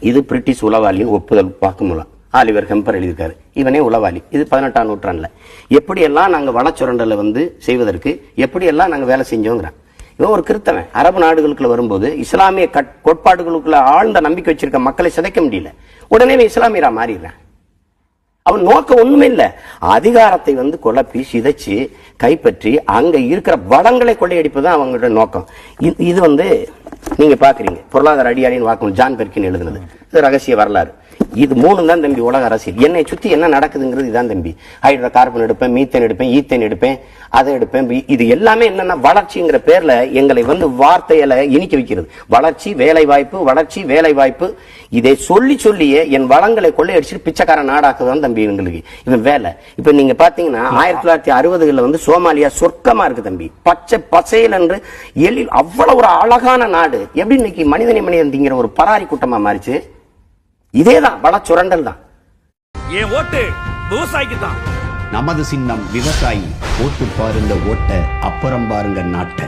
இது பிரிட்டிஷ் உளவாளியின் ஒப்புதல் வாக்குமூலம். ஆலிவர் ஹெம்பர் எழுதியிருக்காரு. இவனே உளவாளி. இது 18ஆம் நூற்றாண்டுல எப்படியெல்லாம் நாங்க வளச்சுரண்டலை செய்வதற்கு எப்படியெல்லாம் நாங்க வேலை செஞ்சோங்கிறான். இவன் ஒரு கிறித்தவன். அரபு நாடுகளுக்குள்ள வரும்போது இஸ்லாமிய கோட்பாடுகளுக்குள்ள ஆழ்ந்த நம்பிக்கை வச்சிருக்க மக்களை சிதைக்க முடியல. உடனே இஸ்லாமியரா மாறிடுறான். அவன் நோக்கம் ஒண்ணுமே இல்ல, அதிகாரத்தை குழப்பி சிதைச்சு கைப்பற்றி அங்க இருக்கிற வளங்களை கொள்ளையடிப்பதுதான் அவங்களோட நோக்கம். இது நீங்க பாக்குறீங்க பொருளாதார அடியாரின் வாக்கு ஜான் பெர்கின் எழுதுனது. இது ரகசிய வரலாறு. இது 3 தான் தம்பி உலக அரசியல். என்னை சுத்தி என்ன நடக்குதுங்கிறது இதான் தம்பி. ஹைட்ரோ கார்பன் எடுப்பேன், மீத்தேன் எடுப்பேன், ஈத்தேன் எடுப்பேன், அதை எடுப்பேன். இது எல்லாமே என்னன்னா வளர்ச்சிங்கிற பேர்ல எங்களை வார்த்தையில இனிக்க வைக்கிறது. வளர்ச்சி வேலை வாய்ப்பு, வளர்ச்சி வேலை வாய்ப்பு. இதை சொல்லி சொல்லியே என் வளங்களை கொள்ளையடிச்சு பிச்சைக்கார நாடாக்குதான் தம்பி எங்களுக்கு இவன் வேலை. இப்ப நீங்க பாத்தீங்கன்னா 1960களில் சோமாலியா சொர்க்கமா இருக்கு தம்பி. பச்சை பசையல் என்று எழில் அவ்வளவு ஒரு அழகான நாடு எப்படி இன்னைக்கு மனிதன் திங்கிற ஒரு பராரி கூட்டமா மாறிச்சு. இதேதான் வளச்சுரண்டல் தான். ஏன் ஓட்டு விவசாயிக்கு தான். நமது சின்னம் விவசாயி. ஓட்டு பாருங்க ஓட்ட, அப்புறம் பாருங்க நாட்டை.